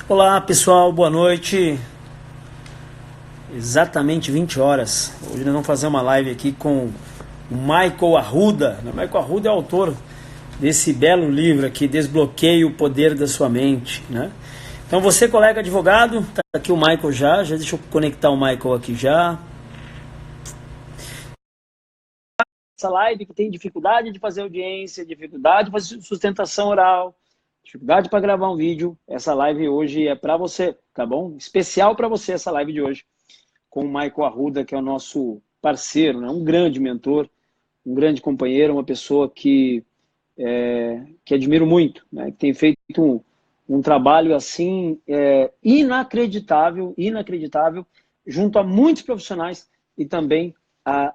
Olá pessoal, boa noite. Exatamente 20 horas. Hoje nós vamos fazer uma live aqui com o Michael Arruda. O Michael Arruda é o autor desse belo livro aqui, Desbloqueie o Poder da Sua Mente, né? Então você, colega advogado, tá aqui o Michael já deixa eu conectar o Michael aqui já. Essa live que tem dificuldade de fazer audiência, dificuldade de fazer sustentação oral, dificuldade para gravar um vídeo, essa live hoje é para você, tá bom? Especial para você essa live de hoje, com o Michael Arruda, que é o nosso parceiro, né? Um grande mentor, um grande companheiro, uma pessoa que admiro muito, né? Que tem feito um trabalho assim inacreditável, junto a muitos profissionais e também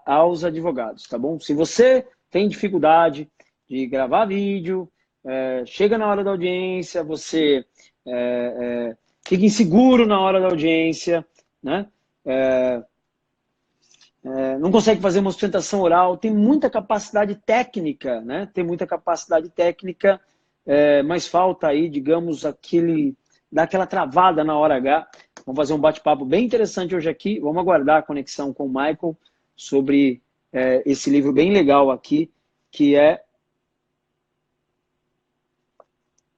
aos advogados, tá bom? Se você tem dificuldade de gravar vídeo, chega na hora da audiência, você fica inseguro na hora da audiência, né? Não consegue fazer uma sustentação oral, tem muita capacidade técnica, né? Tem muita capacidade técnica, mas falta aí, digamos, dar aquela travada na hora H. Vamos fazer um bate-papo bem interessante hoje aqui, vamos aguardar a conexão com o Michael sobre esse livro bem legal aqui, que é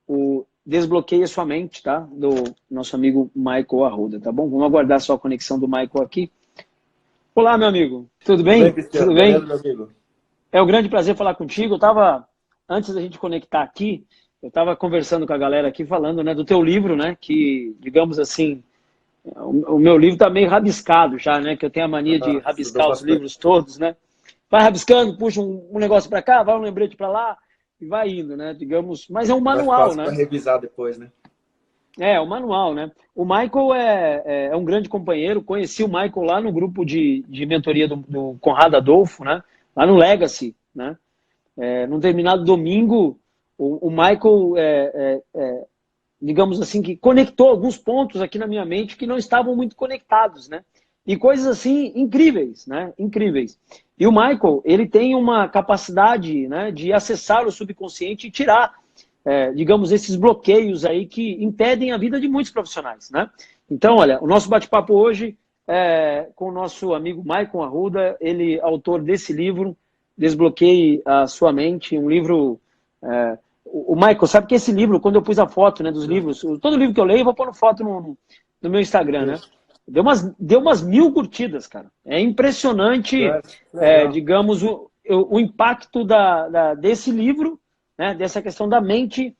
o Desbloqueia Sua Mente, tá? Do nosso amigo Michael Arruda, tá bom? Vamos aguardar só a conexão do Michael aqui. Olá, meu amigo. Tudo bem? Tudo bem? Beleza, meu amigo? É um grande prazer falar contigo. Antes da gente conectar aqui, eu estava conversando com a galera aqui, falando, né, do teu livro, né? Que, digamos assim, o meu livro está meio rabiscado já, né? Que eu tenho a mania de rabiscar os livros todos, né? Vai rabiscando, puxa um negócio para cá, vai um lembrete para lá, e vai indo, né? Digamos, mas é um manual, né? Para revisar depois, né? O manual, né? O Michael é um grande companheiro, conheci o Michael lá no grupo de mentoria do Conrado Adolfo, né? Lá no Legacy, né? Num determinado domingo, o Michael, digamos assim, que conectou alguns pontos aqui na minha mente que não estavam muito conectados, né? E coisas assim incríveis, né? Incríveis. E o Michael, ele tem uma capacidade, né, de acessar o subconsciente e tirar, digamos, esses bloqueios aí que impedem a vida de muitos profissionais, né? Então, olha, o nosso bate-papo hoje é com o nosso amigo Michael Arruda, ele é autor desse livro, Desbloqueie a Sua Mente, um livro... O Michael, sabe que esse livro, quando eu pus a foto, né, dos livros, todo livro que eu leio, eu vou pôr foto no meu Instagram, né? Deu umas 1000 curtidas, cara. É impressionante, digamos, o impacto desse livro, né, dessa questão da mente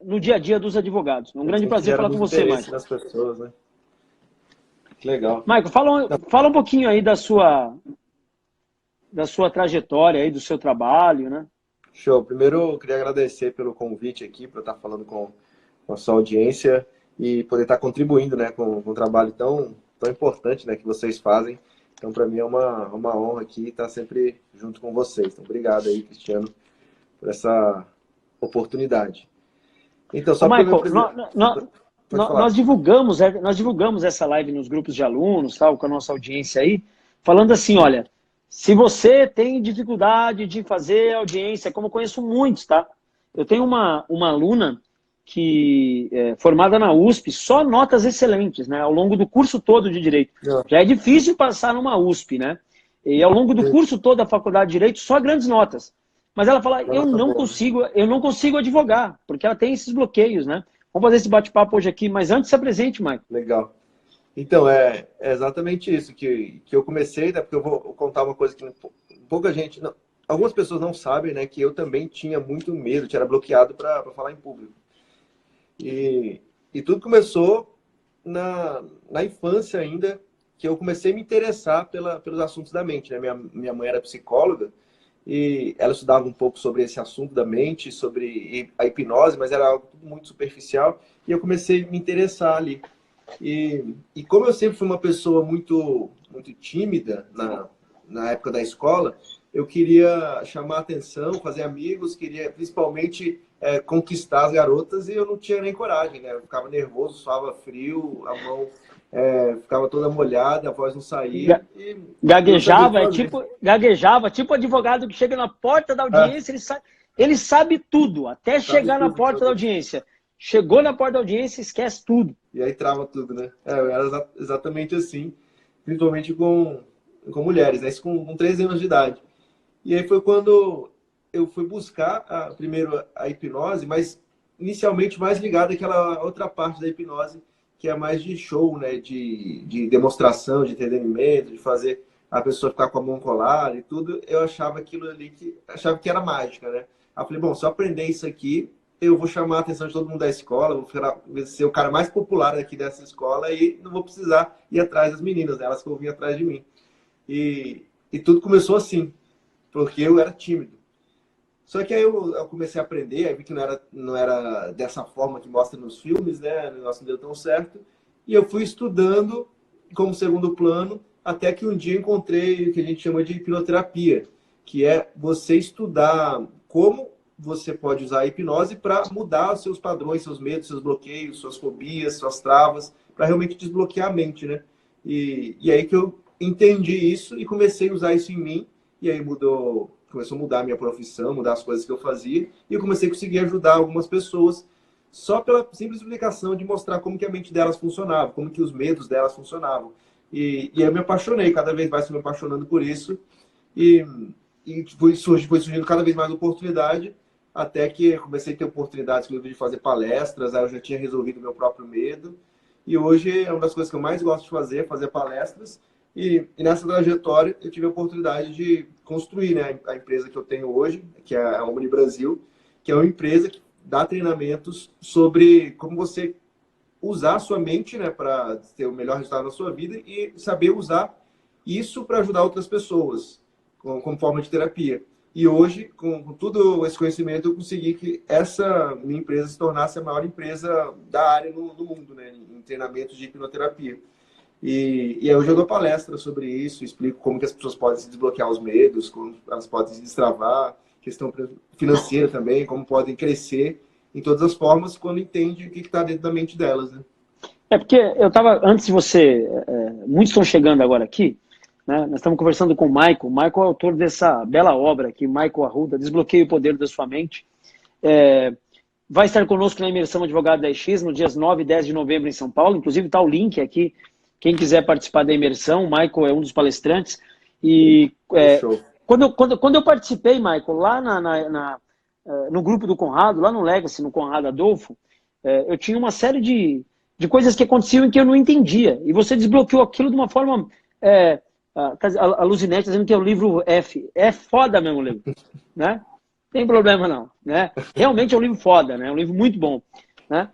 no dia a dia dos advogados. É um grande prazer falar com você, Michael. Das pessoas, né? Que legal. Michael, fala um pouquinho aí da sua trajetória, aí, do seu trabalho, né? Show. Primeiro, eu queria agradecer pelo convite aqui, para eu estar falando com a sua audiência e poder estar contribuindo, né, com um trabalho tão importante, né, que vocês fazem. Então, para mim é uma honra aqui estar sempre junto com vocês. Então, obrigado aí, Cristiano, por essa oportunidade. Então, só para Michael, nós divulgamos essa live nos grupos de alunos, tal, com a nossa audiência aí, falando assim, olha, se você tem dificuldade de fazer audiência, como eu conheço muitos, tá? Eu tenho uma aluna que é formada na USP, só notas excelentes, né? Ao longo do curso todo de Direito. Já é difícil passar numa USP, né? E ao longo do curso todo da Faculdade de Direito, só grandes notas. Mas ela fala, eu não consigo advogar, porque ela tem esses bloqueios, né? Vamos fazer esse bate-papo hoje aqui, mas antes se apresente, Michael. Legal. Então, é exatamente isso que eu comecei, né? Porque eu vou contar uma coisa que pouca gente... algumas pessoas não sabem, né? Que eu também tinha muito medo, era bloqueado para falar em público. E tudo começou na infância ainda, que eu comecei a me interessar pelos assuntos da mente, né? Minha mãe era psicóloga e ela estudava um pouco sobre esse assunto da mente, sobre a hipnose, mas era algo muito superficial, e eu comecei a me interessar ali. E como eu sempre fui uma pessoa muito tímida na época da escola, eu queria chamar atenção, fazer amigos, queria principalmente conquistar as garotas, e eu não tinha nem coragem, né? Eu ficava nervoso, suava frio, a mão ficava toda molhada, a voz não saía. Gaguejava, tipo advogado que chega na porta da audiência, ele sabe tudo, até chegar na porta da audiência. Chegou na porta da audiência, esquece tudo. E aí trava tudo, né? Eu era exatamente assim, principalmente com mulheres, né? Isso com 13 anos de idade. E aí foi quando eu fui buscar primeiro a hipnose, mas inicialmente mais ligado àquela outra parte da hipnose, que é mais de show, né? De demonstração, de entretenimento, de fazer a pessoa ficar com a mão colada e tudo. Eu achava aquilo ali achava que era mágica, né? Aí eu falei, bom, se eu aprender isso aqui, eu vou chamar a atenção de todo mundo da escola, vou ser o cara mais popular aqui dessa escola e não vou precisar ir atrás das meninas, né? Elas que vão vir atrás de mim. E tudo começou assim, porque eu era tímido. Só que aí eu comecei a aprender, aí vi que não era dessa forma que mostra nos filmes, né? O negócio não deu tão certo. E eu fui estudando como segundo plano, até que um dia encontrei o que a gente chama de hipnoterapia, que é você estudar como você pode usar a hipnose para mudar os seus padrões, seus medos, seus bloqueios, suas fobias, suas travas, para realmente desbloquear a mente, né? E aí que eu entendi isso e comecei a usar isso em mim, e aí começou a mudar a minha profissão, mudar as coisas que eu fazia, e eu comecei a conseguir ajudar algumas pessoas só pela simples explicação de mostrar como que a mente delas funcionava, como que os medos delas funcionavam. E eu me apaixonei, cada vez mais me apaixonando por isso, e foi surgindo cada vez mais oportunidade, até que eu comecei a ter oportunidades, inclusive, de fazer palestras, aí eu já tinha resolvido o meu próprio medo, e hoje é uma das coisas que eu mais gosto de fazer palestras, e nessa trajetória eu tive a oportunidade de construir, né, a empresa que eu tenho hoje, que é a Omni Brasil, que é uma empresa que dá treinamentos sobre como você usar a sua mente, né, para ter o melhor resultado na sua vida e saber usar isso para ajudar outras pessoas, como forma de terapia. E hoje, com todo esse conhecimento, eu consegui que essa minha empresa se tornasse a maior empresa da área no mundo, né, em treinamentos de hipnoterapia. E aí hoje eu dou palestra sobre isso, explico como que as pessoas podem se desbloquear os medos, como elas podem se destravar, questão financeira também, como podem crescer em todas as formas quando entende o que está dentro da mente delas, né? É porque eu estava, antes de você, muitos estão chegando agora aqui, né? Nós estamos conversando com o Michael. O Michael é autor dessa bela obra aqui, Michael Arruda, Desbloqueie o Poder da Sua Mente. Vai estar conosco na imersão Advogado 10X, nos dias 9 e 10 de novembro em São Paulo. Inclusive está o link aqui, quem quiser participar da imersão. O Michael é um dos palestrantes. E quando eu participei, Michael, lá no grupo do Conrado, lá no Legacy, no Conrado Adolfo, eu tinha uma série de coisas que aconteciam e que eu não entendia. E você desbloqueou aquilo de uma forma... a Luzinete está dizendo que é o livro F. É foda mesmo o livro, né? Não tem problema não, né? Realmente é um livro foda, né? É um livro muito bom, né?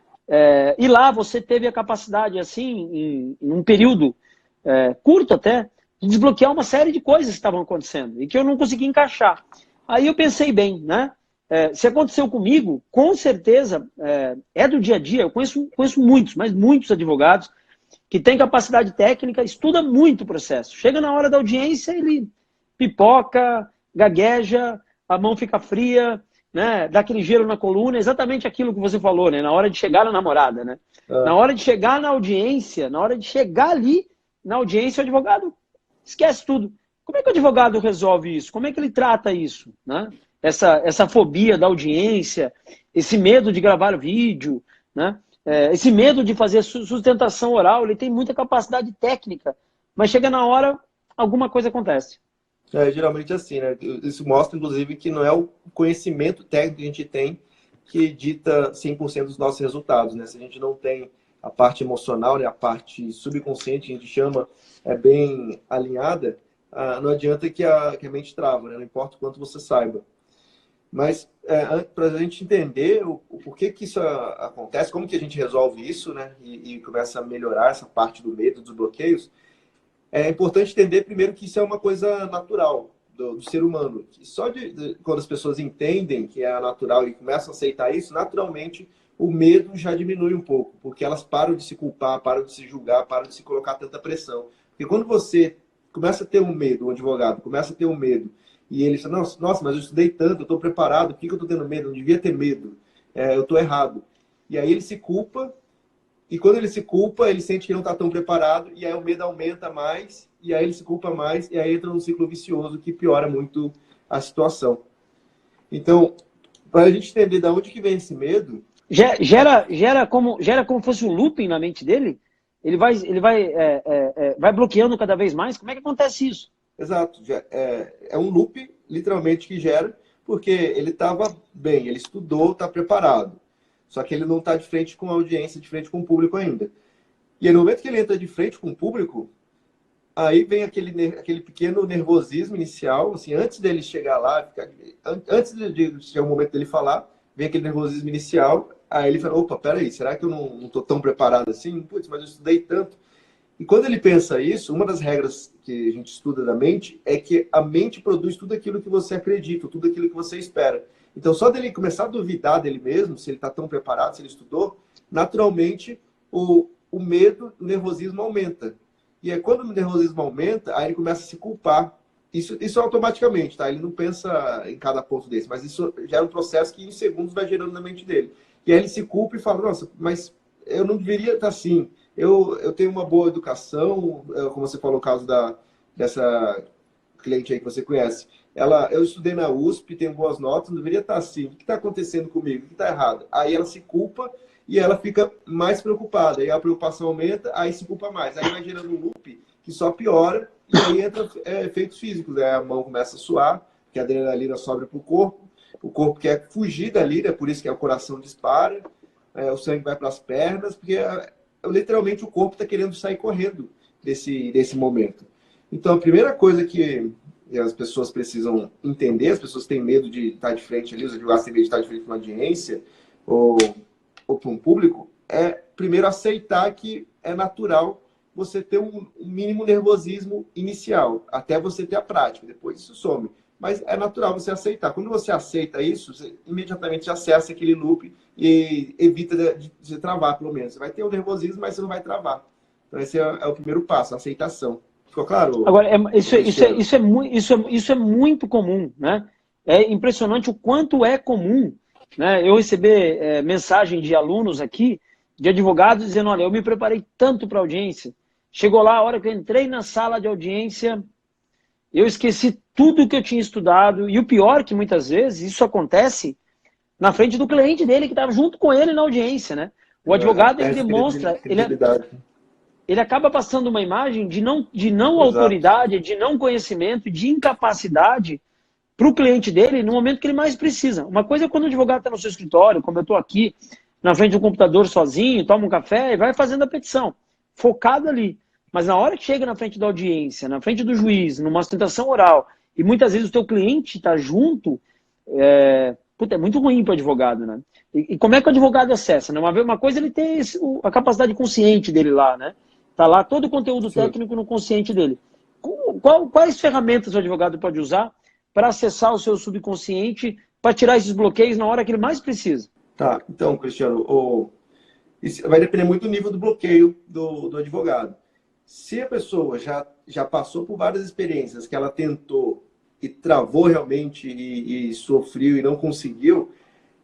E lá você teve a capacidade, assim, em um período curto até, de desbloquear uma série de coisas que estavam acontecendo e que eu não conseguia encaixar. Aí eu pensei bem, né? Se aconteceu comigo, com certeza é do dia a dia. Eu conheço muitos, mas muitos advogados que têm capacidade técnica, estuda muito o processo. Chega na hora da audiência, ele pipoca, gagueja, a mão fica fria, né? Dá aquele gelo na coluna, exatamente aquilo que você falou, né? Na hora de chegar na namorada, né? Na hora de chegar na audiência, na hora de chegar ali na audiência, o advogado esquece tudo. Como é que o advogado resolve isso? Como é que ele trata isso, né? Essa fobia da audiência, esse medo de gravar vídeo, né? Esse medo de fazer sustentação oral, ele tem muita capacidade técnica, mas chega na hora, alguma coisa acontece. Geralmente é assim, né? Isso mostra, inclusive, que não é o conhecimento técnico que a gente tem que dita 100% dos nossos resultados, né? Se a gente não tem a parte emocional, né? A parte subconsciente, que a gente chama, bem alinhada, não adianta que a mente trava, né? Não importa o quanto você saiba. Mas para a gente entender o porquê que isso acontece, como que a gente resolve isso, né? E começa a melhorar essa parte do medo, dos bloqueios, é importante entender primeiro que isso é uma coisa natural do ser humano. Só quando as pessoas entendem que é natural e começam a aceitar isso, naturalmente o medo já diminui um pouco, porque elas param de se culpar, param de se julgar, param de se colocar tanta pressão. Porque quando você começa a ter um medo, um advogado começa a ter um medo, e ele fala, nossa, mas eu estudei tanto, eu estou preparado, por que eu estou tendo medo? Eu não devia ter medo, eu estou errado. E aí ele se culpa, e quando ele se culpa, ele sente que não está tão preparado, e aí o medo aumenta mais, e aí ele se culpa mais, e aí entra num ciclo vicioso que piora muito a situação. Então, para a gente entender de onde que vem esse medo, Gera como fosse um looping na mente dele? Vai bloqueando cada vez mais? Como é que acontece isso? Exato. É um loop, literalmente, que gera, porque ele estava bem, ele estudou, está preparado. Só que ele não está de frente com a audiência, de frente com o público ainda. E aí, no momento que ele entra de frente com o público, aí vem aquele pequeno nervosismo inicial, assim, antes dele chegar lá, antes de chegar o momento dele falar, vem aquele nervosismo inicial, aí ele fala, opa, peraí, será que eu não estou tão preparado assim? Putz, mas eu estudei tanto. E quando ele pensa isso, uma das regras que a gente estuda da mente é que a mente produz tudo aquilo que você acredita, tudo aquilo que você espera. Então, só dele começar a duvidar dele mesmo, se ele está tão preparado, se ele estudou, naturalmente o medo, o nervosismo aumenta. E é quando o nervosismo aumenta, aí ele começa a se culpar. Isso automaticamente, tá? Ele não pensa em cada ponto desse, mas isso já é um processo que em segundos vai gerando na mente dele. E aí ele se culpa e fala, nossa, mas eu não deveria estar assim. Eu tenho uma boa educação, como você falou, o caso dessa cliente aí que você conhece. Eu estudei na USP, tenho boas notas, não deveria estar assim. O que está acontecendo comigo? O que está errado? Aí ela se culpa e ela fica mais preocupada. Aí a preocupação aumenta, aí se culpa mais. Aí vai gerando um loop que só piora e aí entra efeitos físicos. Né? A mão começa a suar, porque a adrenalina sobe para o corpo quer fugir dali, né? Por isso que o coração dispara, o sangue vai para as pernas, porque literalmente o corpo está querendo sair correndo desse momento. Então, a primeira coisa que as pessoas precisam entender, as pessoas têm medo de estar de frente ali, os advogados têm medo de estar de frente para uma audiência ou para um público, é primeiro aceitar que é natural você ter um mínimo nervosismo inicial, até você ter a prática, depois isso some. Mas é natural você aceitar. Quando você aceita isso, você imediatamente acessa aquele loop e evita de travar, pelo menos. Você vai ter um nervosismo, mas você não vai travar. Então, esse é o primeiro passo, a aceitação. Ficou claro? Agora, isso é muito comum, né? É impressionante o quanto é comum, né? Eu receber mensagem de alunos aqui, de advogados, dizendo, olha, eu me preparei tanto para audiência. Chegou lá, a hora que eu entrei na sala de audiência, eu esqueci tudo que eu tinha estudado. E o pior é que muitas vezes isso acontece na frente do cliente dele, que estava junto com ele na audiência, né? O advogado, ele demonstra, ele acaba passando uma imagem de não autoridade, de não conhecimento, de incapacidade para o cliente dele no momento que ele mais precisa. Uma coisa é quando o advogado está no seu escritório, como eu estou aqui, na frente do computador sozinho, toma um café e vai fazendo a petição, focado ali. Mas na hora que chega na frente da audiência, na frente do juiz, numa sustentação oral, e muitas vezes o teu cliente está junto, é muito ruim para o advogado, né? E como é que o advogado acessa? Né? Uma coisa ele tem a capacidade consciente dele lá, né? Está lá todo o conteúdo técnico no consciente dele. Quais ferramentas o advogado pode usar para acessar o seu subconsciente, para tirar esses bloqueios na hora que ele mais precisa? Tá, então, Cristiano, isso vai depender muito do nível do bloqueio do advogado. Se a pessoa já passou por várias experiências que ela tentou e travou realmente e sofreu e não conseguiu,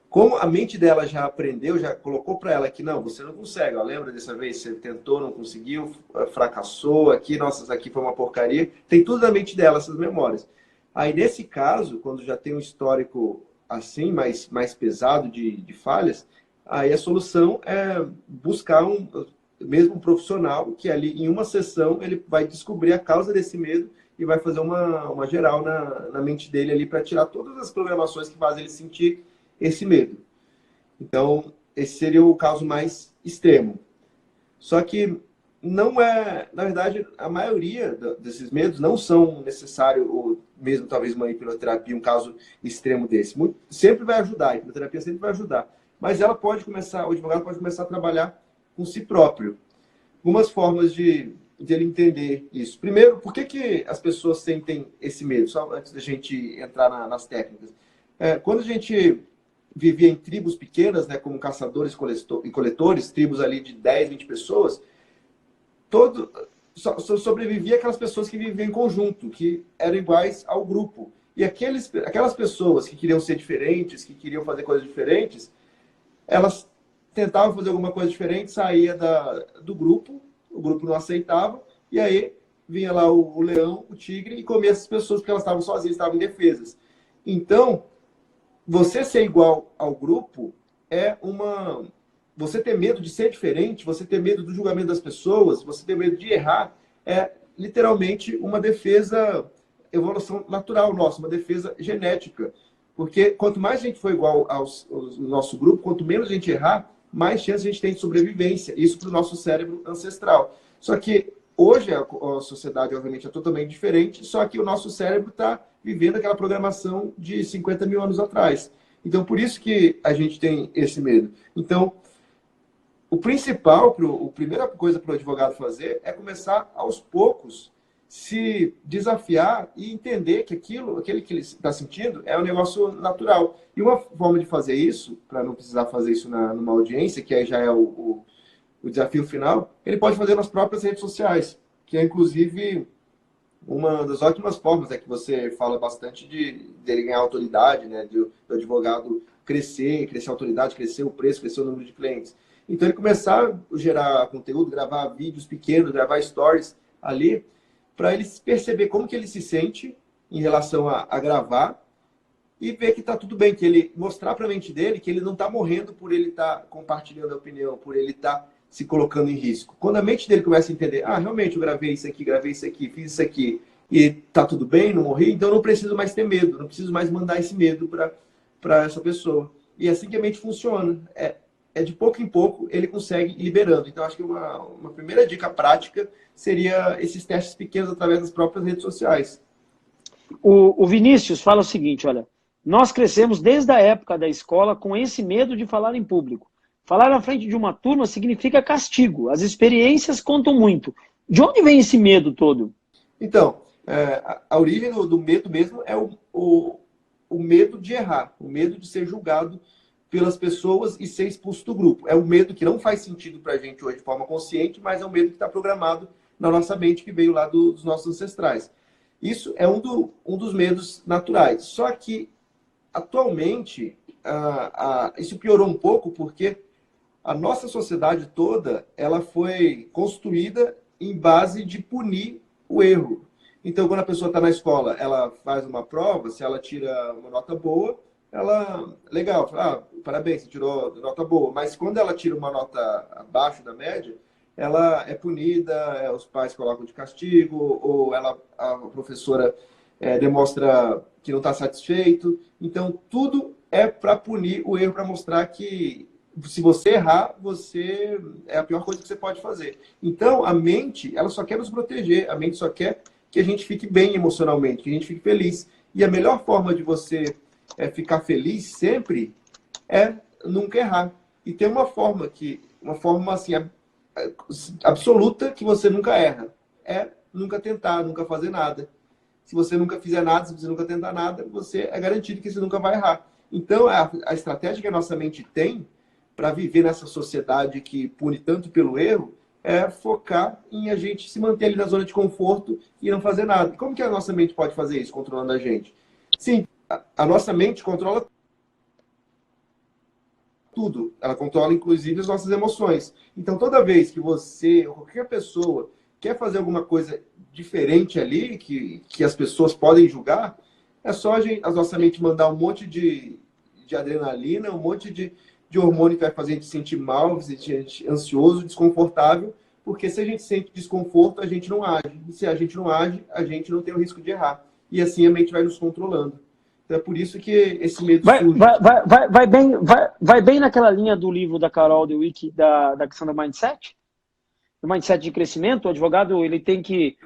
como a mente dela já aprendeu, já colocou para ela que não, você não consegue. Ó, lembra dessa vez você tentou, não conseguiu, fracassou aqui, nossa, isso aqui foi uma porcaria. Tem tudo na mente dela, essas memórias. Aí, nesse caso, quando já tem um histórico assim, mais pesado de falhas, aí a solução é buscar mesmo um profissional que ali, em uma sessão, ele vai descobrir a causa desse medo e vai fazer uma geral na mente dele ali para tirar todas as programações que fazem ele sentir esse medo. Então, esse seria o caso mais extremo. Só que não é, na verdade, a maioria desses medos não são necessários, ou mesmo talvez uma hipnoterapia, um caso extremo desse. Sempre vai ajudar, a hipnoterapia sempre vai ajudar. Mas ela pode começar, o advogado pode começar a trabalhar com si próprio. Algumas formas de ele entender isso. Primeiro, por que as pessoas sentem esse medo? Só antes da gente entrar nas técnicas. Quando a gente vivia em tribos pequenas, né, como caçadores e coletores, tribos ali de 10, 20 pessoas, sobrevivia aquelas pessoas que viviam em conjunto, que eram iguais ao grupo. E aquelas pessoas que queriam ser diferentes, que queriam fazer coisas diferentes, elas tentavam fazer alguma coisa diferente, saía do grupo, o grupo não aceitava, e aí vinha lá o leão, o tigre, e comia essas pessoas porque elas estavam sozinhas, estavam indefesas. Então, você ser igual ao grupo é uma... Você ter medo de ser diferente, você ter medo do julgamento das pessoas, você ter medo de errar, é literalmente uma defesa, evolução natural nossa, uma defesa genética. Porque quanto mais a gente for igual ao nosso grupo, quanto menos a gente errar, mais chance a gente tem de sobrevivência. Isso para o nosso cérebro ancestral. Só que hoje a sociedade, obviamente, é totalmente diferente, só que o nosso cérebro está vivendo aquela programação de 50 mil anos atrás. Então, por isso que a gente tem esse medo. Então, o principal, a primeira coisa para o advogado fazer é começar aos poucos se desafiar e entender que aquele que ele está sentindo é um negócio natural. E uma forma de fazer isso, para não precisar fazer isso numa audiência, que aí já é o desafio final, ele pode fazer nas próprias redes sociais, que é inclusive uma das ótimas formas, que você fala bastante dele ganhar autoridade, né, do advogado crescer a autoridade, crescer o preço, crescer o número de clientes. Então, ele começar a gerar conteúdo, gravar vídeos pequenos, gravar stories ali, para ele perceber como que ele se sente em relação a gravar e ver que está tudo bem, que ele mostrar para a mente dele que ele não está morrendo por ele estar compartilhando a opinião, por ele estar se colocando em risco. Quando a mente dele começa a entender, realmente eu gravei isso aqui, fiz isso aqui, e está tudo bem, não morri, então eu não preciso mais ter medo, não preciso mais mandar esse medo para essa pessoa. E é assim que a mente funciona. É de pouco em pouco ele consegue ir liberando. Então, acho que uma primeira dica prática seria esses testes pequenos através das próprias redes sociais. O Vinícius fala o seguinte, olha, nós crescemos desde a época da escola com esse medo de falar em público. Falar na frente de uma turma significa castigo. As experiências contam muito. De onde vem esse medo todo? Então, a origem do medo mesmo é o medo de errar, o medo de ser julgado pelas pessoas e ser expulso do grupo. É um medo que não faz sentido para a gente hoje de forma consciente, mas é um medo que está programado na nossa mente, que veio lá dos nossos ancestrais. Isso é um dos medos naturais. Só que, atualmente, isso piorou um pouco porque a nossa sociedade toda ela foi construída em base de punir o erro. Então, quando a pessoa está na escola, ela faz uma prova, se ela tira uma nota boa, legal, parabéns, você tirou nota boa. Mas quando ela tira uma nota abaixo da média, ela é punida, os pais colocam de castigo, ou a professora demonstra que não está satisfeito. Então, tudo é para punir o erro, para mostrar que se você errar, você é a pior coisa que você pode fazer. Então, a mente, ela só quer nos proteger, a mente só quer que a gente fique bem emocionalmente, que a gente fique feliz. E a melhor forma de você ficar feliz sempre é nunca errar. E tem uma forma assim, absoluta que você nunca erra. É nunca tentar, nunca fazer nada. Se você nunca fizer nada, se você nunca tentar nada, você é garantido que você nunca vai errar. Então, a estratégia que a nossa mente tem para viver nessa sociedade que pune tanto pelo erro é focar em a gente se manter ali na zona de conforto e não fazer nada. Como que a nossa mente pode fazer isso, controlando a gente? Sim, a nossa mente controla tudo. Ela controla, inclusive, as nossas emoções. Então, toda vez que você ou qualquer pessoa quer fazer alguma coisa diferente ali, que as pessoas podem julgar, é só a nossa mente mandar um monte de adrenalina, um monte de hormônio que vai fazer a gente se sentir mal, se sentir ansioso, desconfortável, porque se a gente sente desconforto, a gente não age. E se a gente não age, a gente não tem o risco de errar. E assim a mente vai nos controlando. Então é por isso que esse medo surge. Vai bem naquela linha do livro da Carol Dweck, da questão do mindset? Do mindset de crescimento, o advogado ele tem que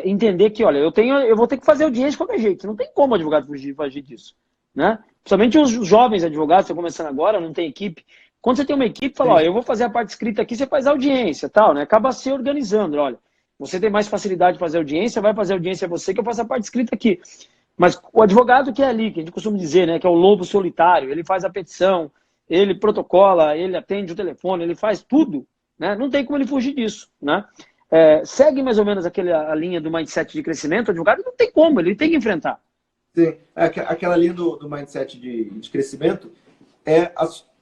entender que, olha, eu vou ter que fazer audiência de qualquer jeito. Não tem como o advogado fugir disso. Né? Principalmente os jovens advogados, estão começando agora, não tem equipe. Quando você tem uma equipe, fala, ó, eu vou fazer a parte escrita aqui, você faz a audiência, tal, né? Acaba se organizando, olha, você tem mais facilidade de fazer audiência, vai fazer audiência você, que eu faço a parte escrita aqui. Mas o advogado que é ali, que a gente costuma dizer, né, que é o lobo solitário, ele faz a petição, ele protocola, ele atende o telefone, ele faz tudo, né? Não tem como ele fugir disso, né? Segue mais ou menos a linha do mindset de crescimento, o advogado não tem como, ele tem que enfrentar. Sim, aquela linha do mindset de crescimento é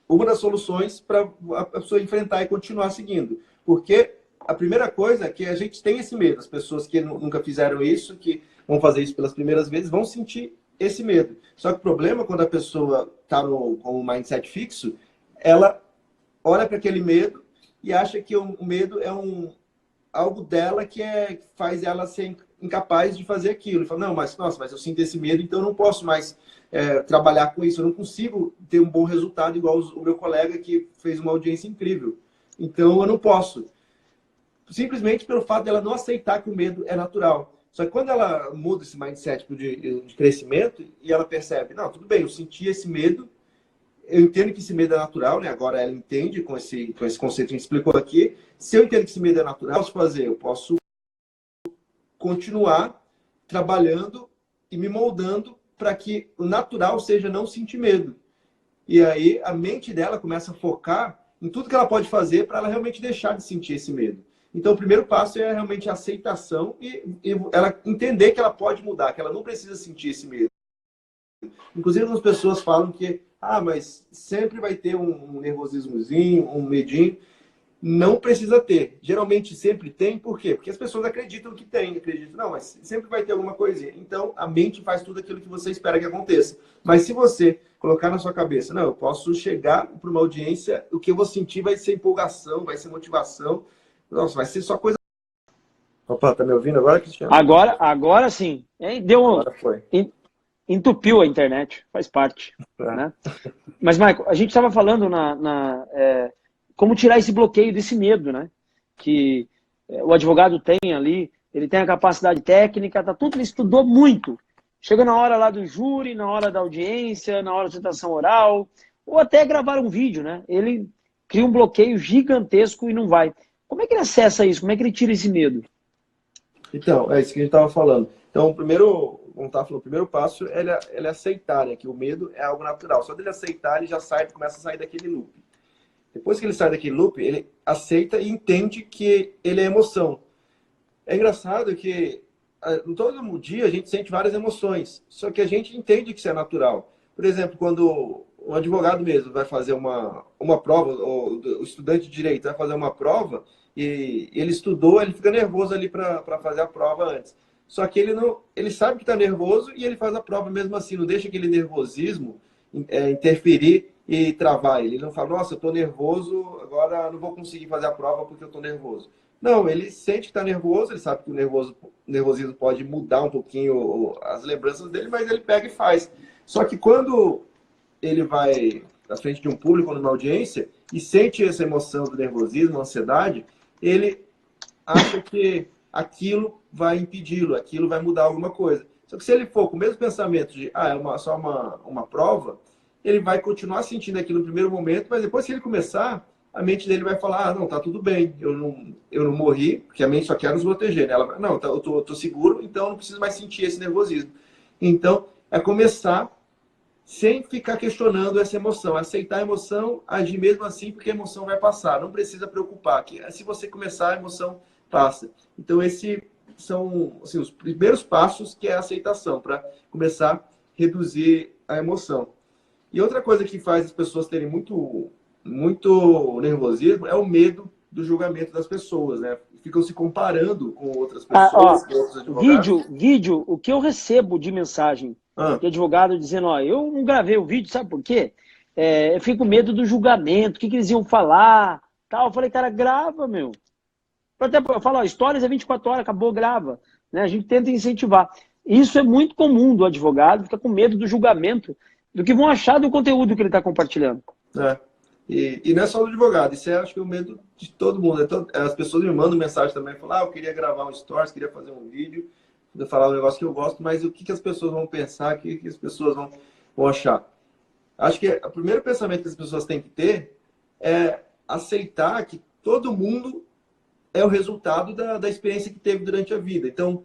uma das soluções para a pessoa enfrentar e continuar seguindo. Porque a primeira coisa é que a gente tem esse medo. As pessoas que nunca fizeram isso, que vão fazer isso pelas primeiras vezes, vão sentir esse medo. Só que o problema, quando a pessoa está com o mindset fixo, ela olha para aquele medo e acha que o medo é algo dela que faz ela ser incapaz de fazer aquilo. E fala, não, mas nossa, mas eu sinto esse medo, então eu não posso mais trabalhar com isso. Eu não consigo ter um bom resultado igual o meu colega que fez uma audiência incrível. Então eu não posso. Simplesmente pelo fato dela não aceitar que o medo é natural. Só que quando ela muda esse mindset de crescimento e ela percebe, não, tudo bem, eu senti esse medo, eu entendo que esse medo é natural, né? Agora ela entende com esse conceito que a gente explicou aqui. Se eu entendo que esse medo é natural, eu posso fazer? Eu posso continuar trabalhando e me moldando para que o natural seja não sentir medo. E aí a mente dela começa a focar em tudo que ela pode fazer para ela realmente deixar de sentir esse medo. Então, o primeiro passo é realmente a aceitação e ela entender que ela pode mudar, que ela não precisa sentir esse medo. Inclusive, as pessoas falam que, mas sempre vai ter um nervosismozinho, um medinho. Não precisa ter. Geralmente sempre tem, por quê? Porque as pessoas acreditam que tem, acreditam, não, mas sempre vai ter alguma coisinha. Então, a mente faz tudo aquilo que você espera que aconteça. Mas se você colocar na sua cabeça, não, eu posso chegar para uma audiência, o que eu vou sentir vai ser empolgação, vai ser motivação, nossa, vai ser só coisa... Opa, tá me ouvindo agora, Cristiano? Agora sim. Agora foi. Entupiu a internet, faz parte. Né? Mas, Michael, a gente estava falando como tirar esse bloqueio desse medo, né? Que o advogado tem ali, ele tem a capacidade técnica, tá tudo, ele estudou muito. Chega na hora lá do júri, na hora da audiência, na hora da citação oral, ou até gravar um vídeo, né? Ele cria um bloqueio gigantesco e não vai. Como é que ele acessa isso? Como é que ele tira esse medo? Então, é isso que a gente estava falando. Então, o primeiro passo é aceitar, né, que o medo é algo natural. Só dele aceitar, ele já começa a sair daquele loop. Depois que ele sai daquele loop, ele aceita e entende que ele é emoção. É engraçado que todo dia a gente sente várias emoções, só que a gente entende que isso é natural. Por exemplo, quando o advogado mesmo vai fazer uma prova, ou o estudante de direito vai fazer uma prova, e ele estudou, ele fica nervoso ali para fazer a prova antes. Só que ele sabe que está nervoso e ele faz a prova mesmo assim, não deixa aquele nervosismo interferir e travar ele. Ele não fala, nossa, eu estou nervoso, agora não vou conseguir fazer a prova porque eu estou nervoso. Não, ele sente que está nervoso, ele sabe que o nervosismo pode mudar um pouquinho as lembranças dele, mas ele pega e faz. Só que quando ele vai à frente de um público, numa audiência, e sente essa emoção do nervosismo, ansiedade, ele acha que aquilo vai impedi-lo, aquilo vai mudar alguma coisa. Só que se ele for com o mesmo pensamento de, só uma prova, ele vai continuar sentindo aquilo no primeiro momento, mas depois que ele começar, a mente dele vai falar, não, tá tudo bem, eu não morri, porque a mente só quer nos proteger, né? Ela vai, não, eu tô seguro, então eu não preciso mais sentir esse nervosismo. Então, é começar sem ficar questionando essa emoção, aceitar a emoção, agir mesmo assim, porque a emoção vai passar, não precisa preocupar, que se você começar, a emoção passa. Então, esses são assim, os primeiros passos, que é a aceitação, para começar a reduzir a emoção. E outra coisa que faz as pessoas terem muito nervosismo é o medo do julgamento das pessoas, né? Ficam se comparando com outras pessoas, com outros advogados. Vídeo, o que eu recebo de mensagem de advogado dizendo, eu não gravei o vídeo, sabe por quê? Eu fico com medo do julgamento, o que eles iam falar, tal. Eu falei, cara, grava, meu. Eu falo, histórias é 24 horas, acabou, grava. Né? A gente tenta incentivar. Isso é muito comum do advogado, fica com medo do julgamento, do que vão achar do conteúdo que ele está compartilhando. E não é só do advogado, isso acho que é o medo de todo mundo. As pessoas me mandam mensagem também, falam, eu queria gravar um stories, queria fazer um vídeo, falar um negócio que eu gosto, mas o que as pessoas vão pensar, o que as pessoas vão achar? Acho que o primeiro pensamento que as pessoas têm que ter é aceitar que todo mundo é o resultado da experiência que teve durante a vida. Então,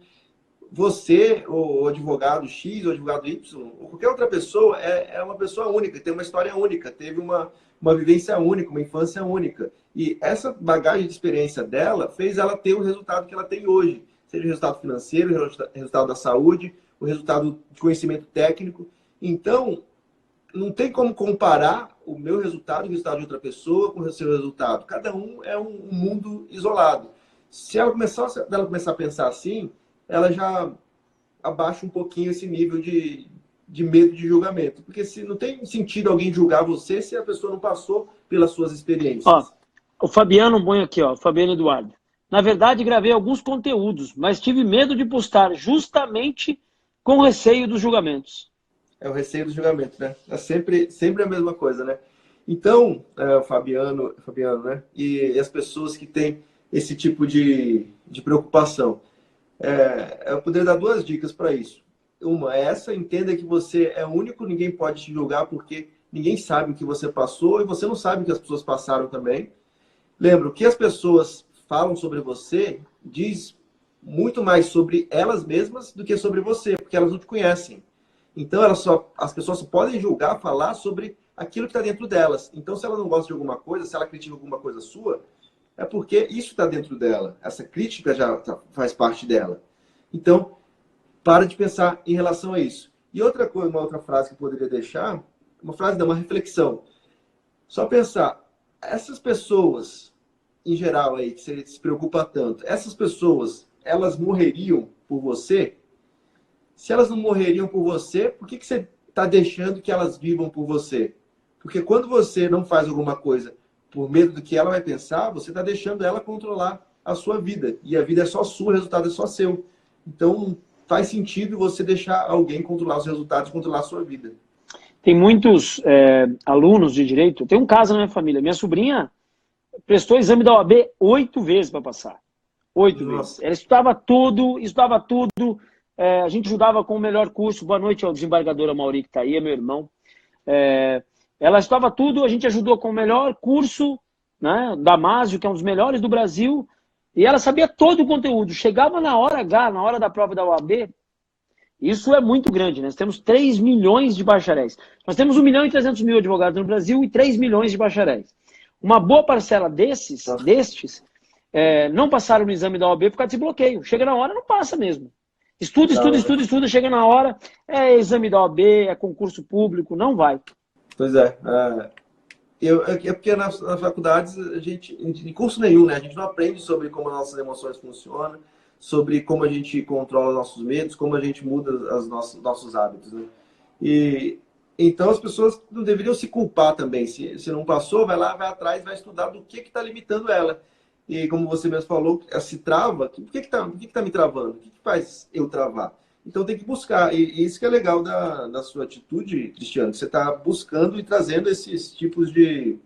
você, o advogado X, o advogado Y, ou qualquer outra pessoa, é uma pessoa única, tem uma história única, teve uma vivência única, uma infância única. E essa bagagem de experiência dela fez ela ter o resultado que ela tem hoje. Seja o resultado financeiro, o resultado da saúde, o resultado de conhecimento técnico. Então, não tem como comparar o meu resultado, o resultado de outra pessoa, com o seu resultado. Cada um é um mundo isolado. Se ela começar a pensar assim, ela já abaixa um pouquinho esse nível de de medo de julgamento. Porque se não tem sentido alguém julgar você se a pessoa não passou pelas suas experiências. Ó, o Fabiano põe aqui, ó, Fabiano Eduardo. Na verdade, gravei alguns conteúdos, mas tive medo de postar justamente com receio dos julgamentos. É o receio do julgamento, né? É sempre a mesma coisa, né? Então, o Fabiano, né? E as pessoas que têm esse tipo de preocupação. Eu poderia dar 2 dicas para isso. Uma é essa, entenda que você é único, ninguém pode te julgar porque ninguém sabe o que você passou e você não sabe o que as pessoas passaram também. Lembra, o que as pessoas falam sobre você diz muito mais sobre elas mesmas do que sobre você, porque elas não te conhecem. Então, as pessoas só podem julgar, falar sobre aquilo que está dentro delas. Então, se ela não gosta de alguma coisa, se ela critica alguma coisa sua, é porque isso está dentro dela. Essa crítica já faz parte dela. Então, para de pensar em relação a isso. E outra coisa, uma outra frase que eu poderia deixar, uma frase, uma reflexão. Só pensar, essas pessoas, em geral, aí, que você se preocupa tanto, essas pessoas, elas morreriam por você? Se elas não morreriam por você, por que você está deixando que elas vivam por você? Porque quando você não faz alguma coisa por medo do que ela vai pensar, você está deixando ela controlar a sua vida. E a vida é só sua, o resultado é só seu. Então, faz sentido você deixar alguém controlar os resultados, controlar a sua vida. Tem muitos alunos de direito. Tem um caso na minha família. Minha sobrinha prestou exame da OAB 8 vezes para passar. 8 vezes. Ela estudava tudo, a gente ajudava com o melhor curso. Boa noite ao desembargador Mauri, que está aí, é meu irmão. Ela estudava tudo, a gente ajudou com o melhor curso, né, Damásio, que é um dos melhores do Brasil, e ela sabia todo o conteúdo. Chegava na hora H, na hora da prova da OAB, isso é muito grande, né? Nós temos 3 milhões de bacharéis. Nós temos 1.300.000 advogados no Brasil e 3 milhões de bacharéis. Uma boa parcela destes, não passaram no exame da OAB por causa desse bloqueio. Chega na hora, não passa mesmo. Estuda, chega na hora, é exame da OAB, é concurso público, não vai. Pois é. É porque nas faculdades, em curso nenhum, né? A gente não aprende sobre como as nossas emoções funcionam, sobre como a gente controla nossos medos, como a gente muda os nossos hábitos, né? E então as pessoas não deveriam se culpar também. Se não passou, vai lá, vai atrás, vai estudar do que está limitando ela. E como você mesmo falou, ela se trava. Por que tá me travando? O que faz eu travar? Então tem que buscar. E isso que é legal da sua atitude, Cristiano. Você está buscando e trazendo esses tipos de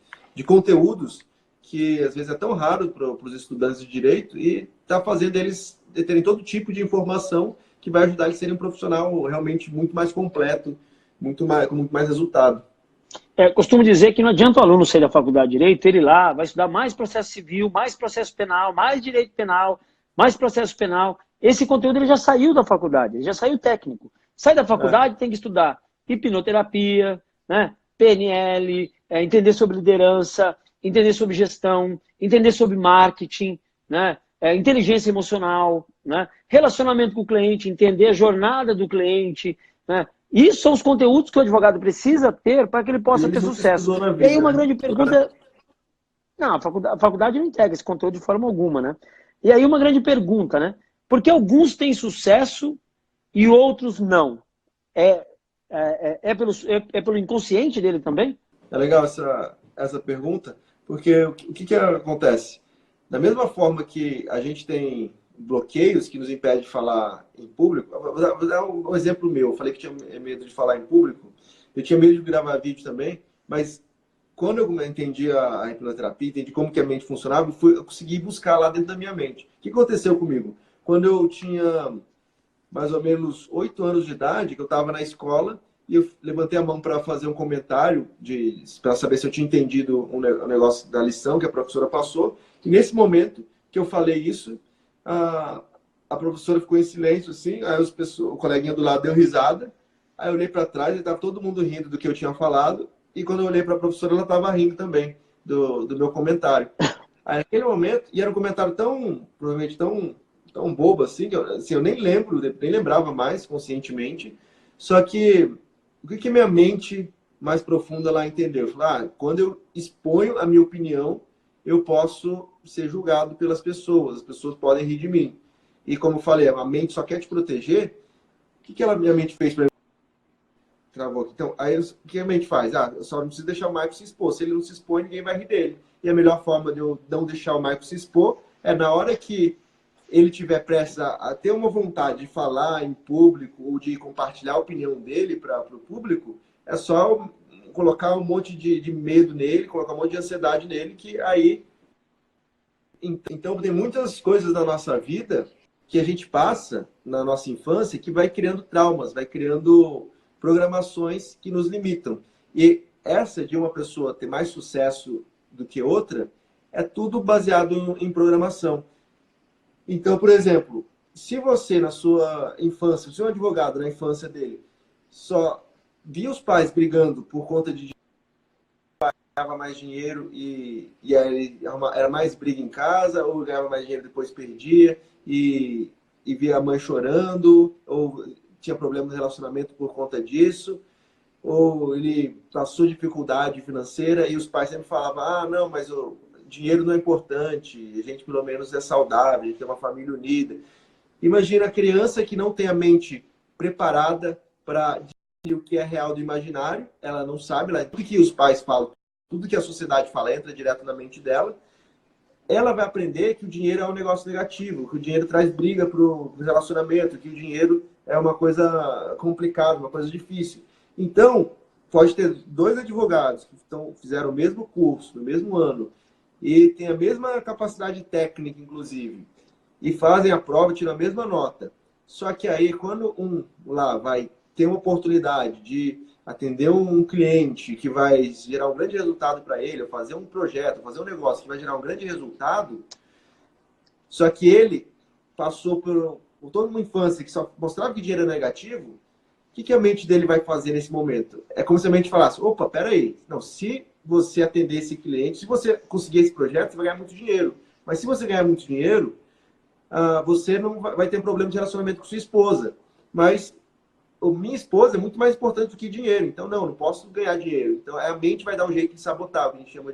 conteúdos que às vezes é tão raro para os estudantes de direito e está fazendo eles terem todo tipo de informação que vai ajudar eles a serem um profissional realmente muito mais completo, com muito mais resultado. Costumo dizer que não adianta o aluno sair da faculdade de Direito, ele lá vai estudar mais processo civil, mais processo penal, mais direito penal, mais processo penal. Esse conteúdo ele já saiu da faculdade, ele já saiu técnico. Sai da faculdade, tem que estudar hipnoterapia, né, PNL, entender sobre liderança, entender sobre gestão, entender sobre marketing, né, inteligência emocional, né, relacionamento com o cliente, entender a jornada do cliente, né. Isso são os conteúdos que o advogado precisa ter para que ele possa ter sucesso. E aí uma grande pergunta... Não, a faculdade não entrega esse conteúdo de forma alguma, né? E aí uma grande pergunta, né? Por que alguns têm sucesso e outros não? Pelo inconsciente dele também? É legal essa pergunta, porque o que acontece? Da mesma forma que a gente tem bloqueios que nos impedem de falar em público, vou dar um exemplo meu. Eu falei que tinha medo de falar em público, eu tinha medo de gravar vídeo também, mas quando eu entendi a hipnoterapia, entendi como que a mente funcionava, eu consegui buscar lá dentro da minha mente. O que aconteceu comigo? Quando eu tinha mais ou menos 8 anos de idade, que eu estava na escola, e eu levantei a mão para fazer um comentário, para saber se eu tinha entendido um negócio da lição que a professora passou, e nesse momento que eu falei isso, a professora ficou em silêncio, assim, aí o coleguinha do lado deu risada, aí eu olhei para trás e estava todo mundo rindo do que eu tinha falado, e quando eu olhei para a professora, ela estava rindo também do meu comentário. Aí naquele momento, e era um comentário provavelmente tão bobo assim, que eu nem lembrava mais conscientemente, só que o que minha mente mais profunda lá entendeu? Eu falei, quando eu exponho a minha opinião, eu posso ser julgado pelas pessoas, as pessoas podem rir de mim. E como eu falei, a mente só quer te proteger. O que minha mente fez para mim? Travou aqui. Então, aí o que a gente faz? Ah, eu só não preciso deixar o Michael se expor. Se ele não se expor, ninguém vai rir dele. E a melhor forma de eu não deixar o Michael se expor é na hora que ele tiver prestes a ter uma vontade de falar em público ou de compartilhar a opinião dele para o público, é só colocar um monte de medo nele, colocar um monte de ansiedade nele, que aí... Então, tem muitas coisas na nossa vida que a gente passa na nossa infância que vai criando traumas, vai criando programações que nos limitam. E essa de uma pessoa ter mais sucesso do que outra é tudo baseado em programação. Então, por exemplo, se você na sua infância, se um advogado na infância dele só via os pais brigando por conta de ganhava mais dinheiro e aí era mais briga em casa, ou ganhava mais dinheiro e depois perdia, e via a mãe chorando, ou tinha problema no relacionamento por conta disso, ou ele passou dificuldade financeira e os pais sempre falavam, ah, não, mas o dinheiro não é importante, a gente pelo menos é saudável, a gente tem uma família unida. Imagina a criança que não tem a mente preparada para discernir o que é real do imaginário, ela não sabe, tudo que os pais falam, tudo que a sociedade fala entra direto na mente dela, ela vai aprender que o dinheiro é um negócio negativo, que o dinheiro traz briga para o relacionamento, que o dinheiro é uma coisa complicada, uma coisa difícil. Então, pode ter dois advogados que fizeram o mesmo curso, no mesmo ano, e têm a mesma capacidade técnica, inclusive, e fazem a prova e tiram a mesma nota. Só que aí, quando um lá vai ter uma oportunidade de atender um cliente que vai gerar um grande resultado para ele, ou fazer um projeto, fazer um negócio que vai gerar um grande resultado, só que ele passou por toda uma infância que só mostrava que dinheiro é negativo, o que a mente dele vai fazer nesse momento? É como se a mente falasse, opa, peraí, não, se você atender esse cliente, se você conseguir esse projeto, você vai ganhar muito dinheiro. Mas se você ganhar muito dinheiro, você não vai ter problema de relacionamento com sua esposa. Mas minha esposa é muito mais importante do que dinheiro. Então, não posso ganhar dinheiro. Então, a mente vai dar um jeito de sabotar, o que a gente chama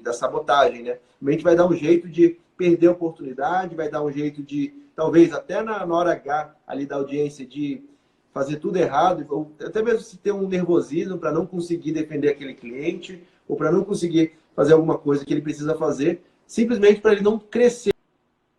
da sabotagem, né? A mente vai dar um jeito de perder a oportunidade, vai dar um jeito de, talvez, até na hora H ali da audiência, de fazer tudo errado, ou até mesmo se ter um nervosismo para não conseguir defender aquele cliente, ou para não conseguir fazer alguma coisa que ele precisa fazer, simplesmente para ele não crescer.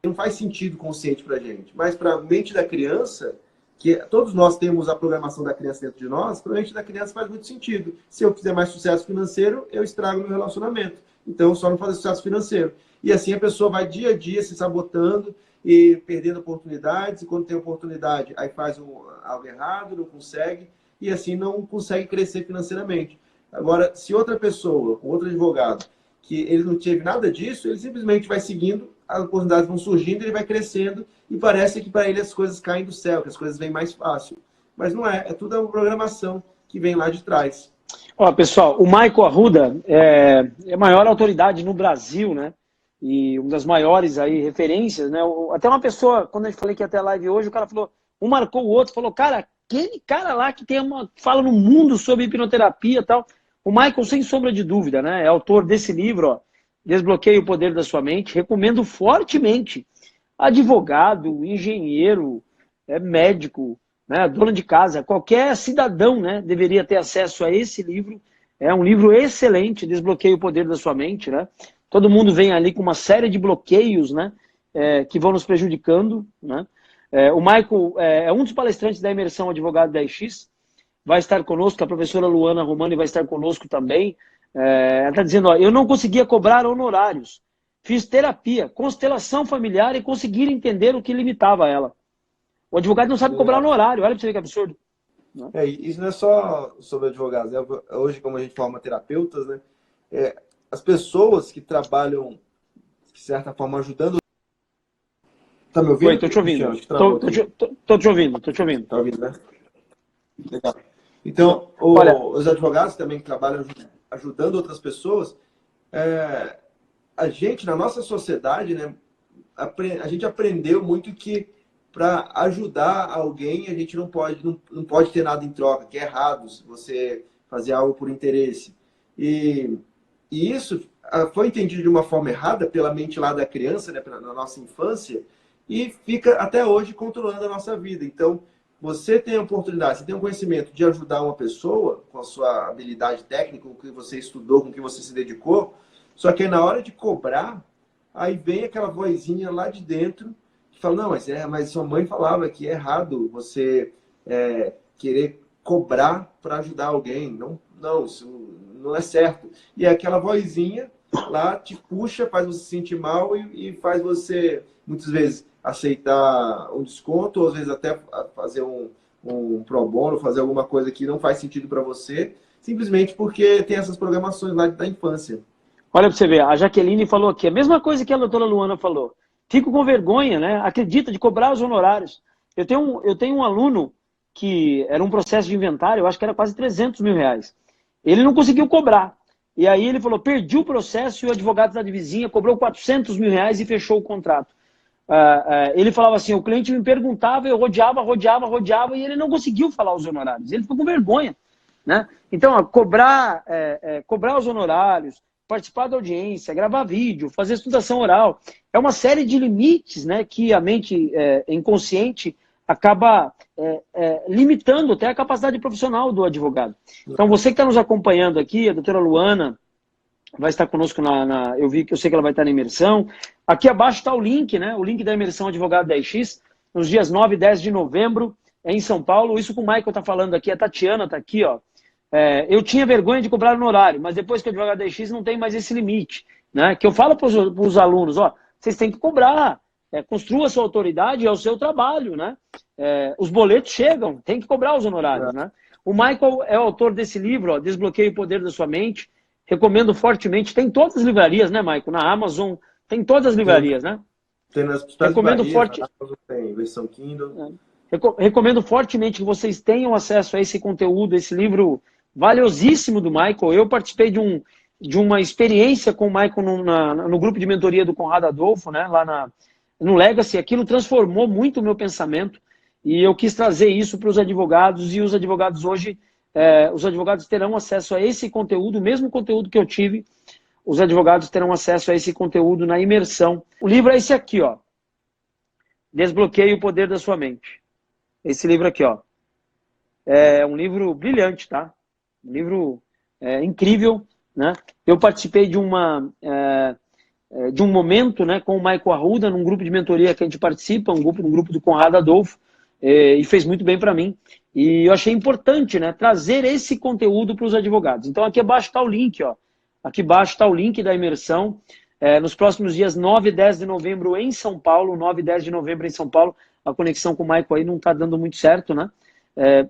Não faz sentido consciente para a gente. Mas para a mente da criança, que todos nós temos a programação da criança dentro de nós, para a mente da criança faz muito sentido. Se eu fizer mais sucesso financeiro, eu estrago meu relacionamento. Então, só não fazer sucesso financeiro. E assim a pessoa vai dia a dia se sabotando e perdendo oportunidades. E quando tem oportunidade, aí faz algo errado, não consegue. E assim não consegue crescer financeiramente. Agora, se outra pessoa, outro advogado, que ele não teve nada disso, ele simplesmente vai seguindo, as oportunidades vão surgindo, ele vai crescendo e parece que para ele as coisas caem do céu, que as coisas vêm mais fácil. Mas não é, é tudo uma programação que vem lá de trás. Ó, pessoal, o Michael Arruda é a maior autoridade no Brasil, né? E uma das maiores aí referências, né? Até uma pessoa, quando eu falei que ia ter a live hoje, o cara falou, um marcou o outro, falou, cara, aquele cara lá que fala no mundo sobre hipnoterapia e tal. O Michael, sem sombra de dúvida, né? É autor desse livro, ó, Desbloqueie o Poder da Sua Mente. Recomendo fortemente. Advogado, engenheiro, médico, né, dona de casa, qualquer cidadão, né, deveria ter acesso a esse livro. É um livro excelente, Desbloqueie o Poder da Sua Mente. Né? Todo mundo vem ali com uma série de bloqueios, né, que vão nos prejudicando. Né? O Michael é um dos palestrantes da imersão Advogado 10X. Vai estar conosco, a professora Luana Romani vai estar conosco também. Ela está dizendo, ó, eu não conseguia cobrar honorários. Fiz terapia, constelação familiar e conseguir entender o que limitava ela. O advogado não sabe cobrar honorário, olha para você ver que absurdo. Isso não é só sobre advogados, né? Hoje, como a gente forma terapeutas, né? As pessoas que trabalham, de certa forma, ajudando... Tá me ouvindo? Oi, tô te ouvindo. Tô te ouvindo. Tá ouvindo, né? Legal. Então, os advogados também que trabalham ajudando outras pessoas, a gente, na nossa sociedade, né, a gente aprendeu muito que para ajudar alguém, a gente não pode ter nada em troca, que é errado se você fazer algo por interesse. E isso foi entendido de uma forma errada pela mente lá da criança, né, na nossa infância, e fica até hoje controlando a nossa vida. Então, você tem a oportunidade, você tem o conhecimento de ajudar uma pessoa com a sua habilidade técnica, com o que você estudou, com o que você se dedicou, só que na hora de cobrar, aí vem aquela vozinha lá de dentro que fala, não, mas sua mãe falava que é errado você querer cobrar para ajudar alguém. Não, não, isso não é certo. E aquela vozinha lá te puxa, faz você se sentir mal e faz você, muitas vezes, aceitar um desconto, ou às vezes até fazer um pro bono, fazer alguma coisa que não faz sentido para você, simplesmente porque tem essas programações lá da infância. Olha para você ver, a Jaqueline falou aqui, a mesma coisa que a doutora Luana falou. Fico com vergonha, né? Acredita, de cobrar os honorários. Eu tenho um aluno que era um processo de inventário, eu acho que era quase 300 mil reais. Ele não conseguiu cobrar. E aí ele falou, perdi o processo e o advogado da vizinha cobrou 400 mil reais e fechou o contrato. Ele falava assim, o cliente me perguntava, eu rodeava e ele não conseguiu falar os honorários. Ele ficou com vergonha, né? Então, cobrar os honorários, participar da audiência, gravar vídeo, fazer estudação oral, é uma série de limites, né, que a mente inconsciente acaba limitando até a capacidade profissional do advogado. Então, você que está nos acompanhando aqui, a doutora Luana vai estar conosco eu sei que ela vai estar na imersão. Aqui abaixo está o link, né? O link da imersão Advogado 10X, nos dias 9 e 10 de novembro, em São Paulo. Isso que o Michael está falando aqui, a Tatiana está aqui, ó. Eu tinha vergonha de cobrar no horário, mas depois que o Advogado 10X não tem mais esse limite, né? Que eu falo para os alunos, ó, vocês têm que cobrar, construa a sua autoridade, é o seu trabalho, né? Os boletos chegam, tem que cobrar os honorários, né? O Michael é o autor desse livro, ó, Desbloqueie o Poder da Sua Mente. Recomendo fortemente. Tem todas as livrarias, né, Michael? Na Amazon, tem todas as livrarias, né? Tem nas principais livrarias, na Amazon tem versão Kindle. Recomendo fortemente que vocês tenham acesso a esse conteúdo, esse livro valiosíssimo do Michael. Eu participei de uma experiência com o Michael no grupo de mentoria do Conrado Adolfo, né, lá no Legacy. Aquilo transformou muito o meu pensamento e eu quis trazer isso para os advogados, e os advogados hoje, os advogados terão acesso a esse conteúdo, o mesmo conteúdo que eu tive, os advogados terão acesso a esse conteúdo na imersão. O livro é esse aqui, ó. Desbloqueie o Poder da Sua Mente. Esse livro aqui, ó. É um livro brilhante, tá? Um livro incrível, né? Eu participei de um momento, né, com o Michael Arruda, num grupo de mentoria que a gente participa, um grupo do Conrado Adolfo, e fez muito bem para mim. E eu achei importante, né, trazer esse conteúdo para os advogados. Então aqui abaixo está o link, ó. Aqui embaixo está o link da imersão. Nos próximos dias 9 e 10 de novembro em São Paulo, 9 e 10 de novembro em São Paulo, a conexão com o Michael aí não está dando muito certo, né?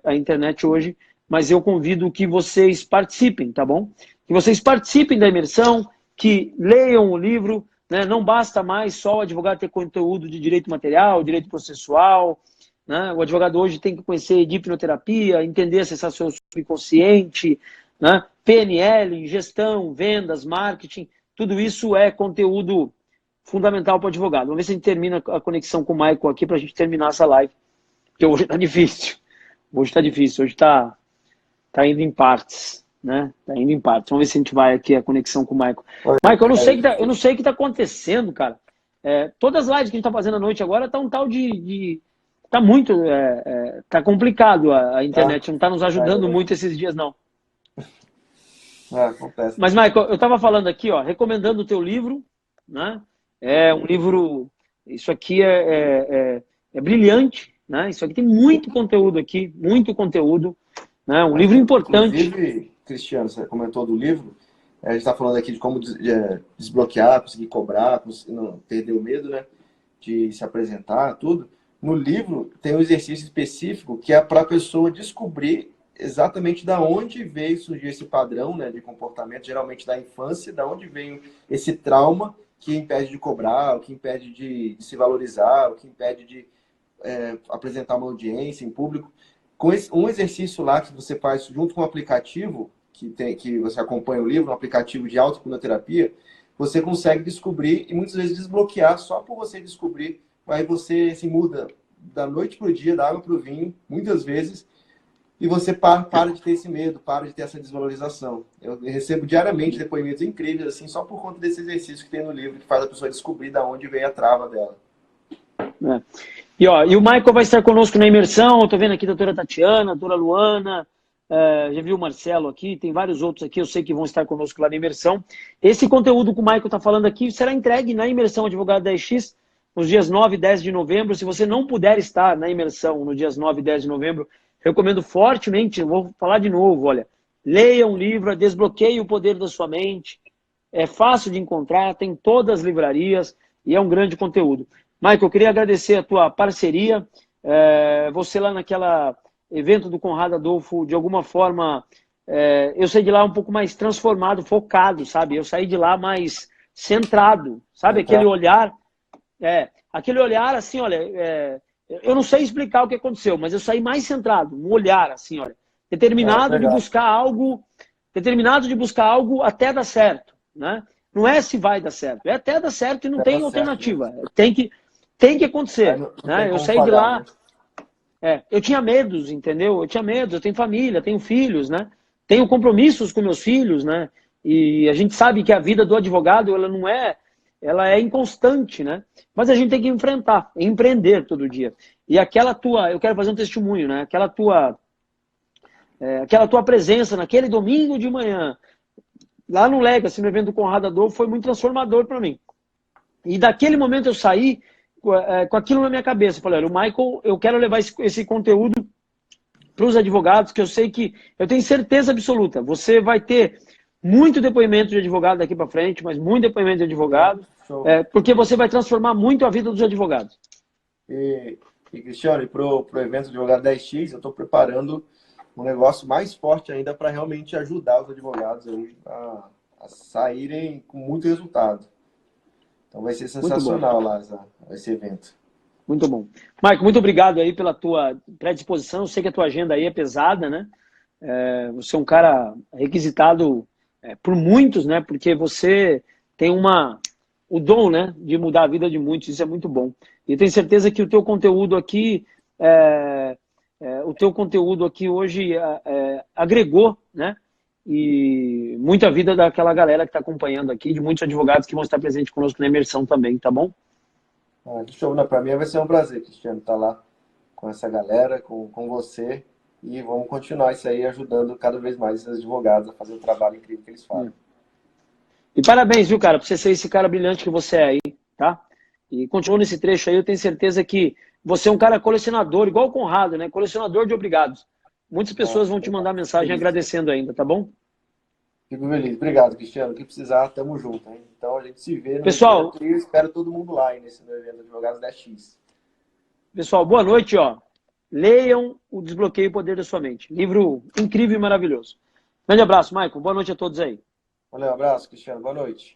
A internet hoje, mas eu convido que vocês participem, tá bom? Que vocês participem da imersão, que leiam o livro, né? Não basta mais só o advogado ter conteúdo de direito material, direito processual, né? O advogado hoje tem que conhecer de hipnoterapia, entender acessar seu subconsciente, né? PNL, gestão, vendas, marketing, tudo isso é conteúdo fundamental para o advogado. Vamos ver se a gente termina a conexão com o Michael aqui para a gente terminar essa live, porque hoje está difícil. Hoje está indo em partes, né? Está indo em partes. Vamos ver se a gente vai aqui a conexão com o Michael. Michael, eu não sei o que está acontecendo, cara. Todas as lives que a gente está fazendo à noite agora tá um tal de tá muito, tá complicado a internet, não está nos ajudando muito esses dias, não. Acontece. Mas, Michael, eu estava falando aqui, ó, recomendando o teu livro, né? É um livro, isso aqui é brilhante, né? Isso aqui tem muito conteúdo aqui, muito conteúdo, né? Um livro importante. Inclusive, Cristiano, você comentou do livro, a gente está falando aqui de como desbloquear, conseguir cobrar, não perder o medo, né? De se apresentar, tudo. No livro tem um exercício específico que é para a pessoa descobrir exatamente da onde veio surgir esse padrão, né, de comportamento, geralmente da infância, da onde veio esse trauma que impede de cobrar, o que impede de se valorizar, o que impede de apresentar uma audiência em público. Com um exercício lá que você faz junto com o aplicativo, que você acompanha o livro, um aplicativo de auto-hipnoterapia, você consegue descobrir e muitas vezes desbloquear só por você descobrir. Aí você se muda da noite para o dia, da água para o vinho, muitas vezes, e você para de ter esse medo, para de ter essa desvalorização. Eu recebo diariamente depoimentos incríveis, assim, só por conta desse exercício que tem no livro, que faz a pessoa descobrir de onde veio a trava dela. E o Michael vai estar conosco na imersão. Eu tô vendo aqui a doutora Tatiana, a doutora Luana, já viu o Marcelo aqui, tem vários outros aqui, eu sei que vão estar conosco lá na imersão. Esse conteúdo que o Michael está falando aqui será entregue na imersão Advogado 10X nos dias 9 e 10 de novembro. Se você não puder estar na imersão nos dias 9 e 10 de novembro, recomendo fortemente, vou falar de novo, olha, leia um livro, Desbloqueie o Poder da Sua Mente. É fácil de encontrar, tem todas as livrarias e é um grande conteúdo. Michael, eu queria agradecer a tua parceria. Você lá naquela evento do Conrado Adolfo, de alguma forma, eu saí de lá um pouco mais transformado, focado, sabe? Eu saí de lá mais centrado, sabe? Aquele olhar assim, olha, eu não sei explicar o que aconteceu, mas eu saí mais centrado, um olhar assim, olha, determinado de buscar algo até dar certo, né? Não é se vai dar certo, é até dar certo e não tem alternativa. Tem que acontecer, né? Eu saí de lá, eu tinha medos, entendeu? Eu tinha medos, eu tenho família, tenho filhos, né? Tenho compromissos com meus filhos, né? E a gente sabe que a vida do advogado, ela é inconstante, né? Mas a gente tem que enfrentar, empreender todo dia. E eu quero fazer um testemunho, né? Aquela tua presença naquele domingo de manhã, lá no Legacy, no evento do Conrado Adolfo, foi muito transformador para mim. E daquele momento eu saí com aquilo na minha cabeça. Falei, olha, o Michael, eu quero levar esse conteúdo para os advogados, que eu sei que, eu tenho certeza absoluta, você vai ter muito depoimento de advogado daqui para frente, mas muito depoimento de advogado, porque você vai transformar muito a vida dos advogados. E Cristiano, para o evento Advogado 10X, eu estou preparando um negócio mais forte ainda para realmente ajudar os advogados aí a saírem com muito resultado. Então vai ser sensacional lá esse evento. Muito bom. Michael, muito obrigado aí pela tua predisposição. Eu sei que a tua agenda aí é pesada, né? Você é um cara requisitado por muitos, né? Porque você tem o dom, né? De mudar a vida de muitos. Isso é muito bom. E tenho certeza que o teu conteúdo aqui, hoje agregou, né? E muita vida daquela galera que está acompanhando aqui, de muitos advogados que vão estar presentes conosco na imersão também, tá bom? Show, né? Para mim vai ser um prazer, Cristiano, estar lá com essa galera, com você, e vamos continuar isso aí, ajudando cada vez mais os advogados a fazer o trabalho incrível que eles fazem. E parabéns, viu, cara, por você ser esse cara brilhante que você é aí, tá? E continua nesse trecho aí, eu tenho certeza que você é um cara colecionador, igual o Conrado, né? Colecionador de obrigados. Muitas pessoas vão te mandar mensagem agradecendo ainda, tá bom? Fico feliz. Obrigado, Cristiano. O que precisar, tamo junto, hein? Então a gente se vê no Pessoal, evento e eu espero todo mundo lá aí nesse evento Advogados 10X. Pessoal, boa noite, ó. Leiam o Desbloqueie o Poder da Sua Mente. Livro incrível e maravilhoso. Grande abraço, Michael. Boa noite a todos aí. Valeu, um abraço, Cristiano. Boa noite.